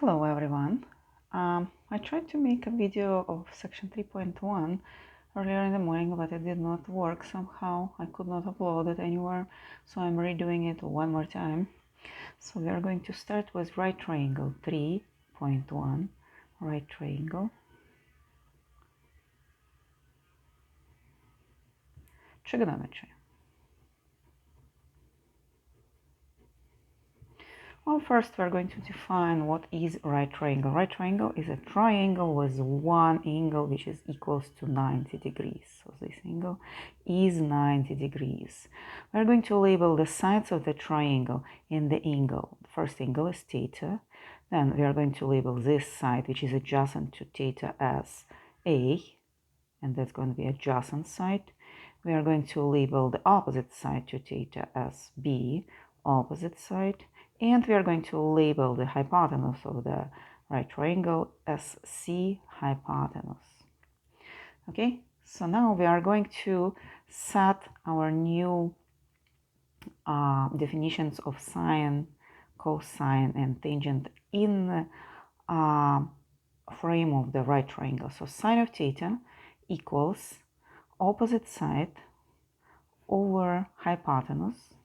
Hello everyone. I tried to make a video of section 3.1 earlier in the morning, but it did not work somehow. I could not upload it anywhere, so I'm redoing it one more time. So we are going to start with right triangle 3.1, right triangle, trigonometry. Well, first we're going to define what is right triangle. Right triangle is a triangle with one angle which is equals to 90 degrees. So this angle is 90 degrees. We're going to label the sides of the triangle and the angle. The first angle is theta. Then we are going to label this side, which is adjacent to theta, as A, and that's going to be adjacent side. We are going to label the opposite side to theta as B, opposite side. And we are going to label the hypotenuse of the right triangle as C hypotenuse. Okay, so now we are going to set our new definitions of sine, cosine, and tangent in the frame of the right triangle. So sine of theta equals opposite side over hypotenuse,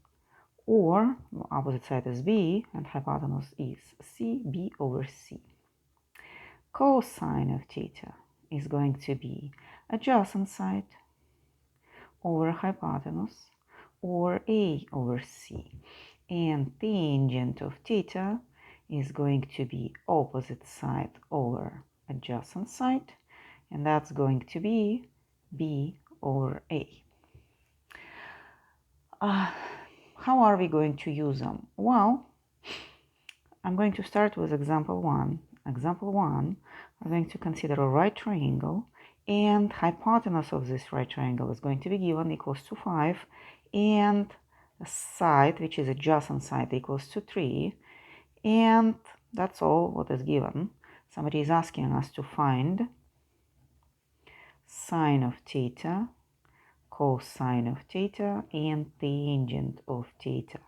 or opposite side is B and hypotenuse is C, B over C. Cosine of theta is going to be adjacent side over hypotenuse, or A over C. And tangent of theta is going to be opposite side over adjacent side, and that's going to be B over A. How are we going to use them? Well, I'm going to start with example 1. Example 1, we're going to consider a right triangle, and hypotenuse of this right triangle is going to be given equals to 5, and the side, which is adjacent side, equals to 3, and that's all what is given. Somebody is asking us to find sine of theta, cosine of theta, and tangent of theta.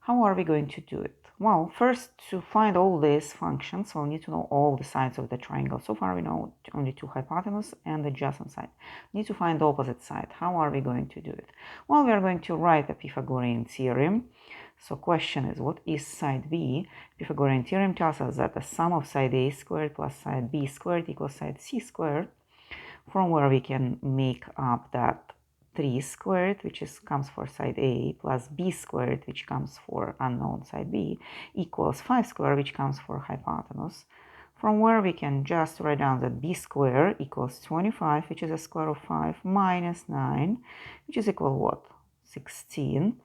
How are we going to do it? Well, first, to find all these functions, we'll need to know all the sides of the triangle. So far we know only two hypotenuse and adjacent side. We need to find the opposite side. How are we going to do it? Well, we are going to write the Pythagorean theorem. So question is, what is side B? Pythagorean theorem tells us that the sum of side A squared plus side B squared equals side C squared, from where we can make up that 3 squared, which comes for side A, plus B squared, which comes for unknown side B, equals 5 squared, which comes for hypotenuse. From where we can just write down that B squared equals 25, which is a square of 5, minus 9, which is equal what? 16.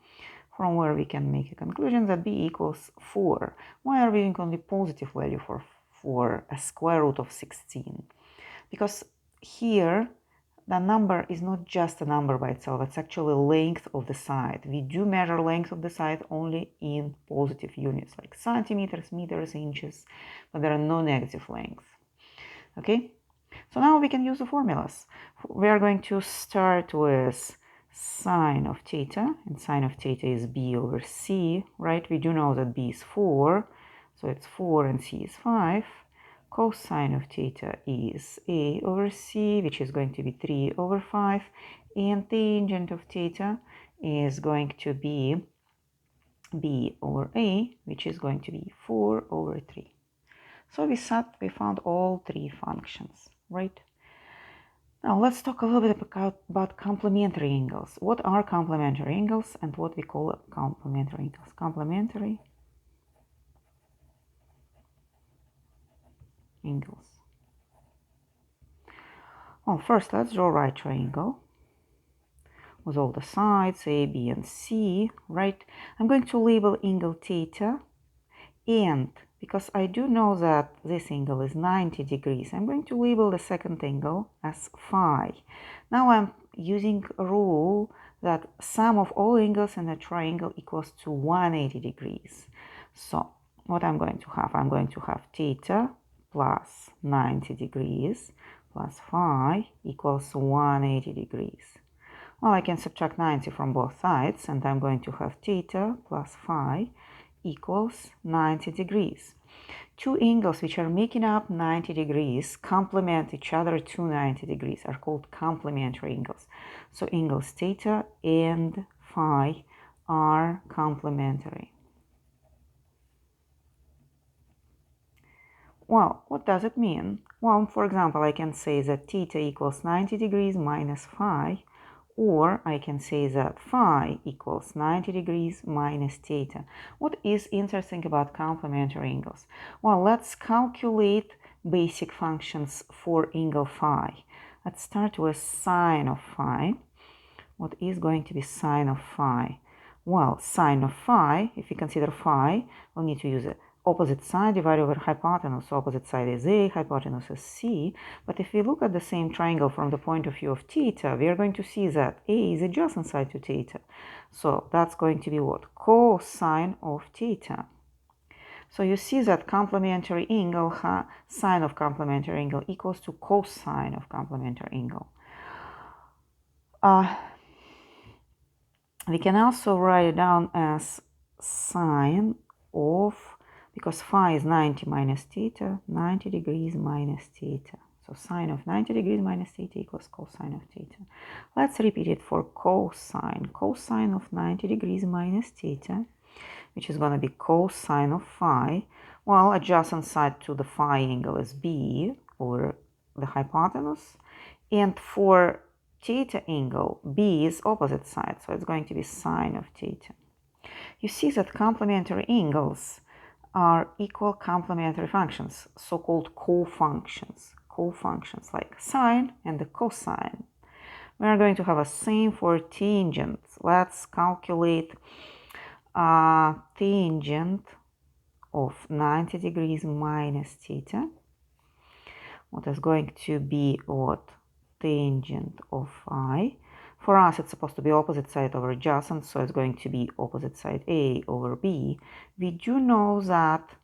From where we can make a conclusion that B equals 4. Why are we using only positive value for a square root of 16? Because here the number is not just a number by itself, it's actually length of the side. We do measure length of the side only in positive units, like centimeters, meters, inches, but there are no negative lengths. Okay, so now we can use the formulas. We are going to start with sine of theta, and sine of theta is B over C, right? We do know that B is 4, so it's 4 and C is 5. Cosine of theta is A over C, which is going to be 3 over 5, and tangent of theta is going to be B over A, which is going to be 4 over 3. So we found all three functions, right? Now let's talk a little bit about complementary angles. What are complementary angles and what we call complementary angles? Complementary angles. Well, first let's draw a right triangle with all the sides, A, B, and C, right? I'm going to label angle theta, and because I do know that this angle is 90 degrees, I'm going to label the second angle as phi. Now I'm using a rule that sum of all angles in a triangle equals to 180 degrees. So what I'm going to have theta plus 90 degrees plus phi equals 180 degrees. Well, I can subtract 90 from both sides, and I'm going to have theta plus phi equals 90 degrees. Two angles which are making up 90 degrees complement each other to 90 degrees are called complementary angles. So angles theta and phi are complementary. Well, what does it mean? Well, for example, I can say that theta equals 90 degrees minus phi, or I can say that phi equals 90 degrees minus theta. What is interesting about complementary angles? Well, let's calculate basic functions for angle phi. Let's start with sine of phi. What is going to be sine of phi? Well, sine of phi, if you consider phi, we'll need to use it. Opposite side divided over hypotenuse. So opposite side is A, hypotenuse is C. But if we look at the same triangle from the point of view of theta, we are going to see that A is adjacent side to theta. So that's going to be what? Cosine of theta. So you see that complementary angle, sine of complementary angle equals to cosine of complementary angle. We can also write it down as sine of, because phi is 90 minus theta, 90 degrees minus theta. So sine of 90 degrees minus theta equals cosine of theta. Let's repeat it for cosine. Cosine of 90 degrees minus theta, which is going to be cosine of phi. Well, adjacent side to the phi angle is B over the hypotenuse. And for theta angle, B is opposite side, so it's going to be sine of theta. You see that complementary angles are equal complementary functions, so-called co-functions like sine and the cosine. We are going to have a same for tangent. Let's calculate tangent of 90 degrees minus theta. What is going to be what? Tangent of phi. For us, it's supposed to be opposite side over adjacent, so it's going to be opposite side A over B. We do know that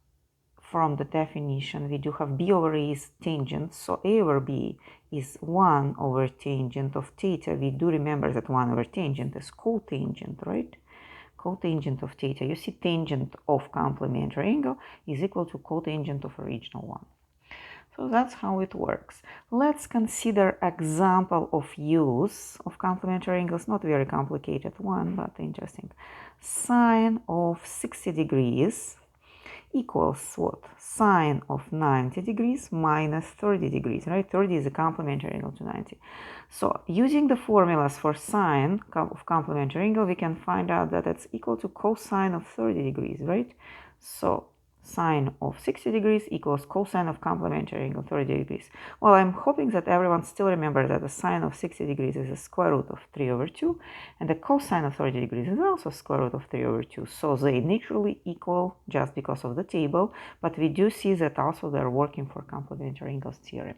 from the definition, we do have B over A is tangent, so A over B is 1 over tangent of theta. We do remember that 1 over tangent is cotangent, right? Cotangent of theta. You see, tangent of complementary angle is equal to cotangent of original one. So that's how it works. Let's consider example of use of complementary angles, not very complicated one, but interesting. Sine of 60 degrees equals what? Sine of 90 degrees minus 30 degrees, right? 30 is a complementary angle to 90. So using the formulas for sine of complementary angle, we can find out that it's equal to cosine of 30 degrees, right? So sine of 60 degrees equals cosine of complementary angle 30 degrees. Well, I'm hoping that everyone still remembers that the sine of 60 degrees is the square root of 3 over 2, and the cosine of 30 degrees is also square root of 3 over 2. So they naturally equal just because of the table, but we do see that also they're working for complementary angles theorem.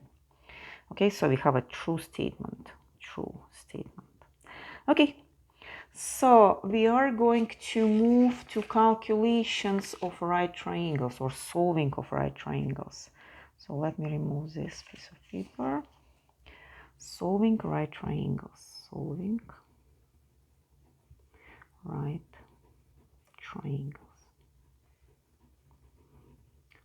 Okay, so we have a true statement. Okay. So we are going to move to calculations of right triangles or solving of right triangles. So let me remove this piece of paper. Solving right triangles. Solving right triangles.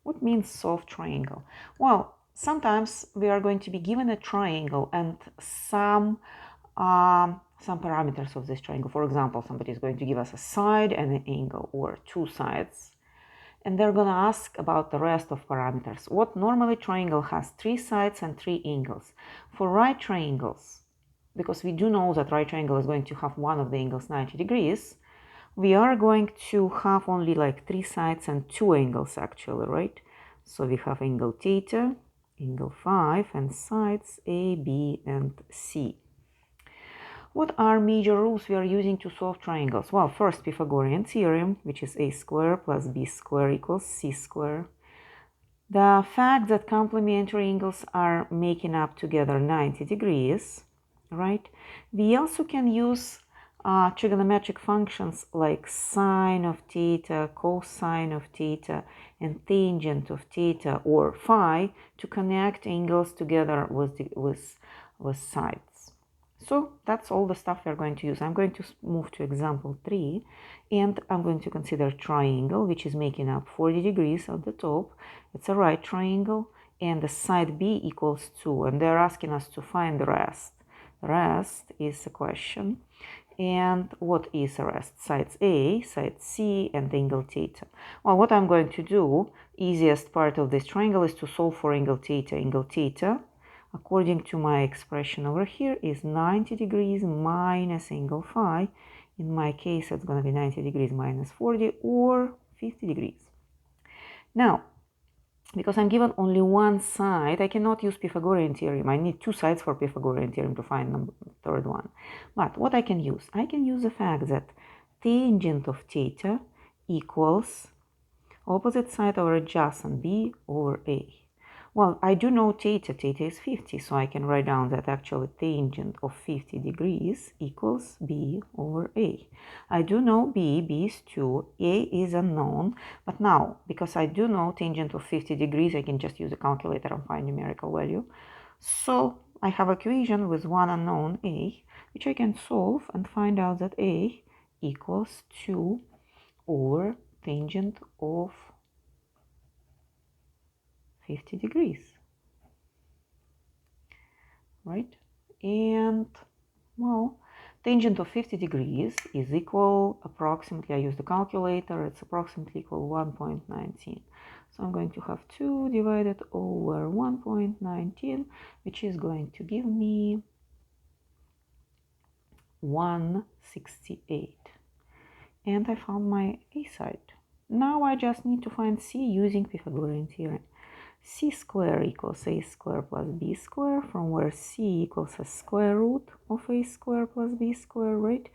What means solve triangle? Well, sometimes we are going to be given a triangle and some parameters of this triangle. For example, somebody is going to give us a side and an angle, or two sides, and they're going to ask about the rest of parameters. What normally triangle has 3 sides and 3 angles. For right triangles, because we do know that right triangle is going to have one of the angles 90 degrees, we are going to have only like 3 sides and 2 angles actually, right? So we have angle theta, angle 5, and sides A, B, and C. What are major rules we are using to solve triangles? Well, first, Pythagorean theorem, which is a square plus b square equals c square. The fact that complementary angles are making up together 90 degrees, right? We also can use trigonometric functions like sine of theta, cosine of theta, and tangent of theta or phi to connect angles together with sides. So that's all the stuff we're going to use. I'm going to move to example 3, and I'm going to consider triangle, which is making up 40 degrees at the top. It's a right triangle, and the side B equals 2, and they're asking us to find the rest. The rest is the question. And what is the rest? Sides A, side C, and angle theta. Well, what I'm going to do, easiest part of this triangle is to solve for angle theta. Angle theta, according to my expression over here, is 90 degrees minus angle phi. In my case, it's going to be 90 degrees minus 40 or 50 degrees. Now, because I'm given only one side, I cannot use Pythagorean theorem. I need two sides for Pythagorean theorem to find the third one. But what I can use? I can use the fact that tangent of theta equals opposite side over adjacent B over A. Well, I do know theta is 50, so I can write down that actually tangent of 50 degrees equals B over A. I do know B is 2, A is unknown, but now, because I do know tangent of 50 degrees, I can just use a calculator and find numerical value. So I have equation with one unknown A, which I can solve and find out that A equals 2 over tangent of 50 degrees, right? And, well, tangent of 50 degrees is equal approximately, I use the calculator, it's approximately equal 1.19. So I'm going to have 2 divided over 1.19, which is going to give me 168. And I found my A side. Now I just need to find C using Pythagorean theorem. C square equals A square plus B square, from where C equals a square root of A square plus B square, right?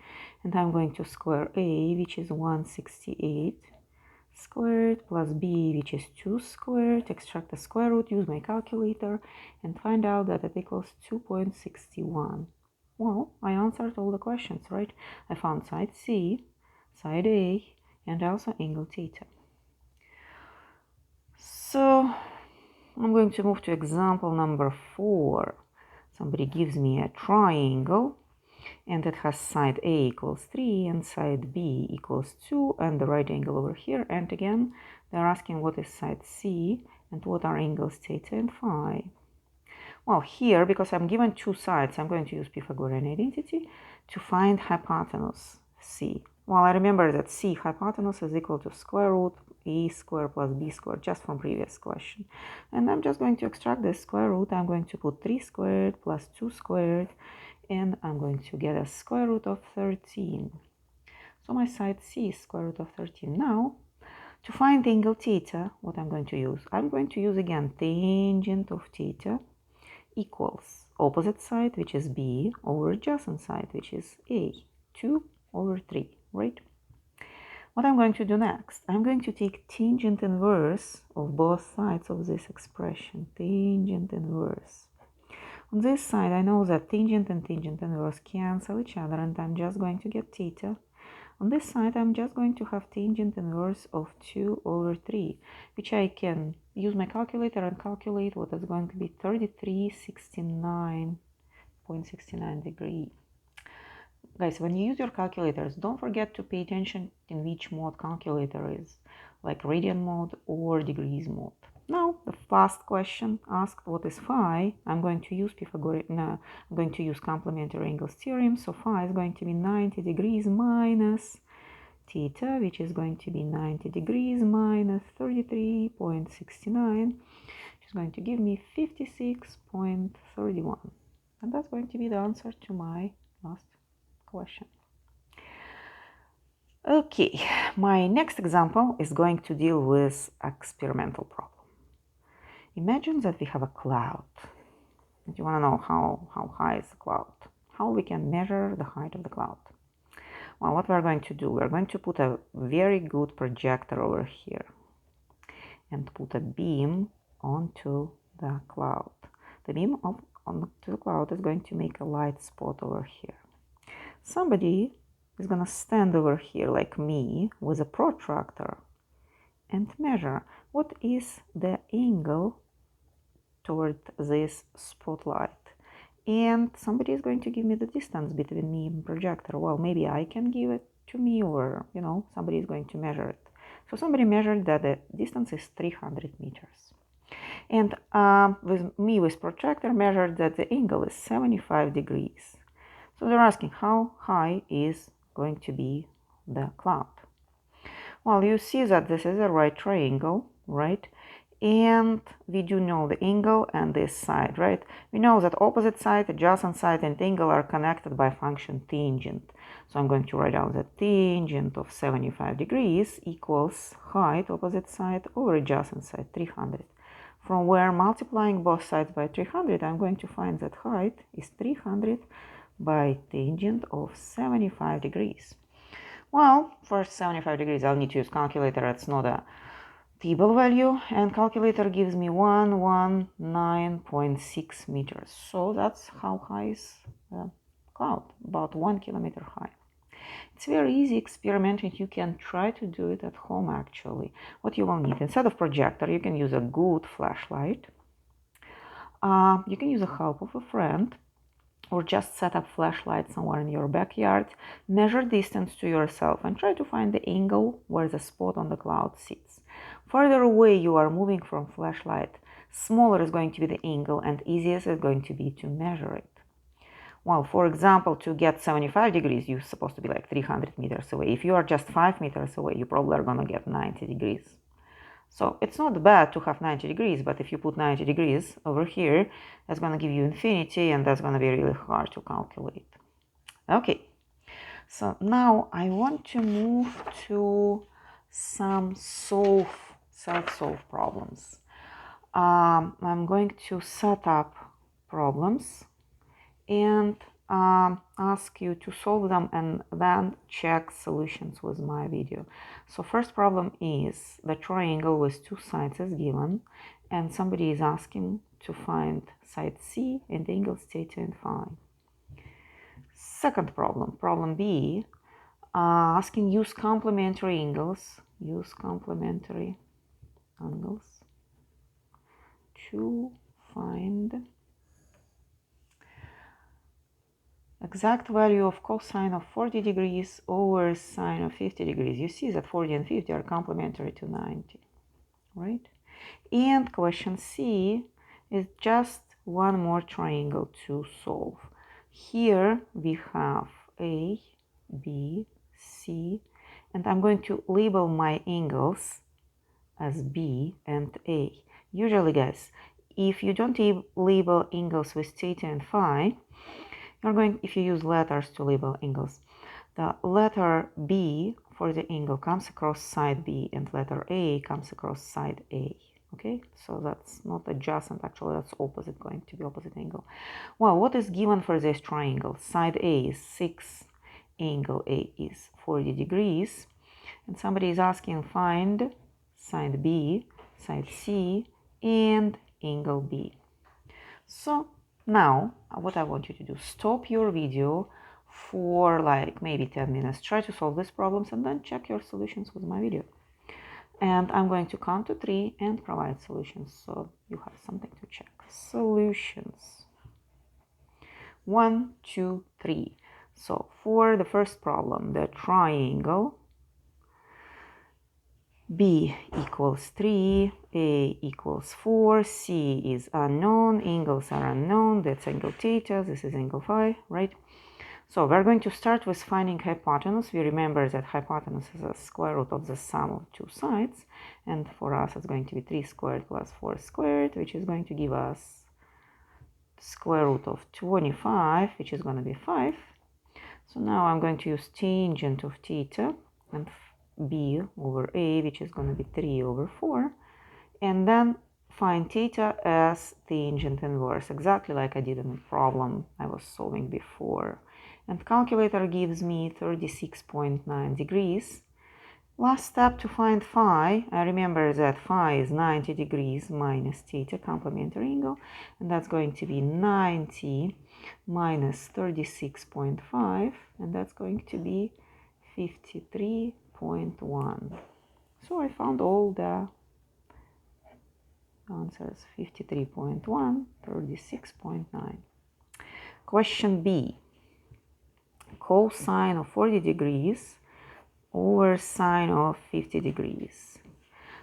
And I'm going to square A, which is 168 squared, plus B, which is 2 squared, extract the square root, use my calculator, and find out that it equals 2.61. Well, I answered all the questions, right? I found side C, side A, and also angle theta. So I'm going to move to example number 4. Somebody gives me a triangle, and it has side A equals 3 and side B equals 2 and the right angle over here. And again, they're asking what is side C and what are angles theta and phi. Well, here, because I'm given two sides, I'm going to use Pythagorean identity to find hypotenuse C. Well, I remember that C hypotenuse is equal to square root A square plus B square, just from previous question. And I'm just going to extract the square root. I'm going to put 3 squared plus 2 squared, and I'm going to get a square root of 13. So my side C is square root of 13. Now, to find angle theta, what I'm going to use? I'm going to use again tangent of theta equals opposite side, which is B, over adjacent side, which is A, 2 over 3, right? What I'm going to do next, I'm going to take tangent inverse of both sides of this expression, tangent inverse. On this side, I know that tangent and tangent inverse cancel each other, and I'm just going to get theta. On this side, I'm just going to have tangent inverse of 2 over 3, which I can use my calculator and calculate what is going to be 3369.69 degrees. Guys, when you use your calculators, don't forget to pay attention in which mode calculator is, like radian mode or degrees mode. Now, the last question asked what is phi. I'm going to use I'm going to use complementary angles theorem. So phi is going to be 90 degrees minus theta, which is going to be 90 degrees minus 33.69, which is going to give me 56.31. And that's going to be the answer to my last question. Okay, my next example is going to deal with experimental problem. Imagine that we have a cloud, and you want to know how high is the cloud, how we can measure the height of the cloud. Well, what we're going to do, we're going to put a very good projector over here and put a beam onto the cloud. The beam onto the cloud is going to make a light spot over here. Somebody is going to stand over here like me with a protractor and measure what is the angle toward this spotlight. and somebody is going to give me the distance between me and projector. Well, maybe I can give it to me, or somebody is going to measure it. So somebody measured that the distance is 300 meters. And with projector measured that the angle is 75 degrees. So they're asking how high is going to be the cloud. Well, you see that this is a right triangle, right? And we do know the angle and this side, right? We know that opposite side, adjacent side, and angle are connected by function tangent. So I'm going to write down that tangent of 75 degrees equals height opposite side over adjacent side, 300. From where multiplying both sides by 300, I'm going to find that height is 300 by tangent of 75 degrees. Well, for 75 degrees, I'll need to use calculator. It's not a table value, and calculator gives me 119.6 meters. So that's how high is the cloud, about 1 kilometer high. It's very easy experiment, and you can try to do it at home actually. What you will need, instead of projector, you can use a good flashlight. You can use the help of a friend, or just set up flashlight somewhere in your backyard, measure distance to yourself, and try to find the angle where the spot on the cloud sits. Further away you are moving from flashlight, smaller is going to be the angle and easiest is going to be to measure it. Well, for example, to get 75 degrees, you're supposed to be like 300 meters away. If you are just 5 meters away, you probably are going to get 90 degrees. So it's not bad to have 90 degrees, but if you put 90 degrees over here, that's going to give you infinity, and that's going to be really hard to calculate. Okay, so now I want to move to some self-solve problems. I'm going to set up problems and ask you to solve them and then check solutions with my video. So first problem is the triangle with two sides is given, and somebody is asking to find side C and angles theta and phi. Second problem, problem B, asking use complementary angles to find exact value of cosine of 40 degrees over sine of 50 degrees. You see that 40 and 50 are complementary to 90, right? And question C is just one more triangle to solve. Here we have A, B, C, and I'm going to label my angles as B and A. Usually, guys, if you don't label angles with theta and phi, if you use letters to label angles, the letter B for the angle comes across side B and letter A comes across side A. Okay, so that's not adjacent, actually that's opposite, going to be opposite angle. Well, what is given for this triangle? Side A is 6, angle A is 40 degrees, and somebody is asking find side B, side C, and angle B. So now what I want you to do, stop your video for like maybe 10 minutes, try to solve these problems, and then check your solutions with my video. And I'm going to count to 3 and provide solutions, so you have something to check. Solutions. 1, 2, 3. So for the first problem, the triangle B equals 3, A equals 4, C is unknown, angles are unknown, that's angle theta, this is angle phi, right? So we're going to start with finding hypotenuse. We remember that hypotenuse is a square root of the sum of two sides, and for us it's going to be 3 squared plus 4 squared, which is going to give us square root of 25, which is going to be 5. So now I'm going to use tangent of theta and B over A, which is going to be 3 over 4, and then find theta as tangent inverse, exactly like I did in the problem I was solving before. And calculator gives me 36.9 degrees. Last step to find phi. I remember that phi is 90 degrees minus theta, complementary angle, and that's going to be 90 minus 36.5, and that's going to be 53.1. So I found all the answers: 53.1, 36.9. Question B. Cosine of 40 degrees over sine of 50 degrees.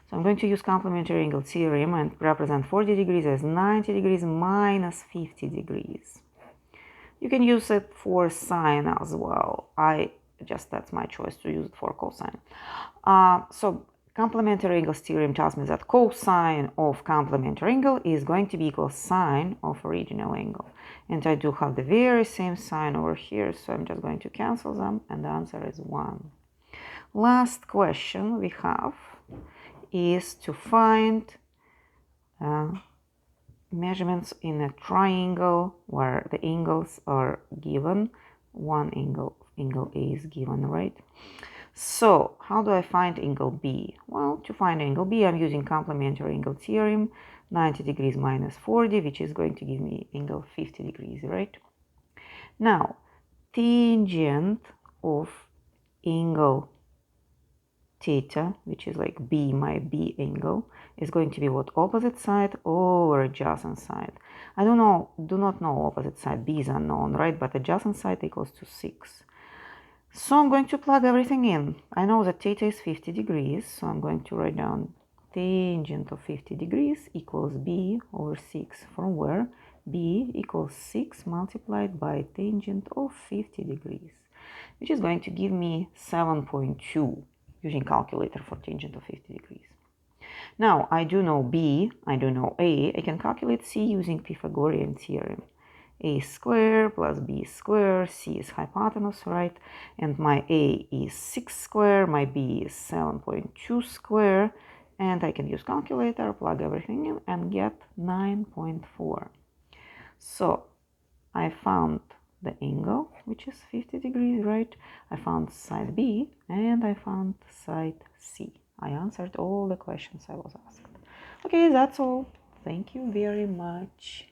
So I'm going to use complementary angle theorem and represent 40 degrees as 90 degrees minus 50 degrees. You can use it for sine as well. That's my choice to use it for cosine. So complementary angle theorem tells me that cosine of complementary angle is going to be equal sine of original angle. And I do have the very same sign over here, so I'm just going to cancel them, and the answer is 1. Last question we have is to find measurements in a triangle where the angles are given. One angle A is given, right? So how do I find angle B? Well, to find angle B, I'm using complementary angle theorem, 90 degrees minus 40, which is going to give me angle 50 degrees, right? Now, tangent of angle theta, which is like B, my B angle, is going to be what? Opposite side over adjacent side. I do not know opposite side. B is unknown, right? But adjacent side equals to 6. So I'm going to plug everything in. I know that theta is 50 degrees, so I'm going to write down tangent of 50 degrees equals B over 6, from where B equals 6 multiplied by tangent of 50 degrees, which is going to give me 7.2 using calculator for tangent of 50 degrees. Now, I do know B, I do know A. I can calculate C using Pythagorean theorem. A squared plus B squared, C is hypotenuse, right? And my A is 6 squared, my B is 7.2 squared, and I can use calculator, plug everything in, and get 9.4. So I found the angle, which is 50 degrees, right? I found side B, and I found side C. I answered all the questions I was asked. Okay, that's all. Thank you very much.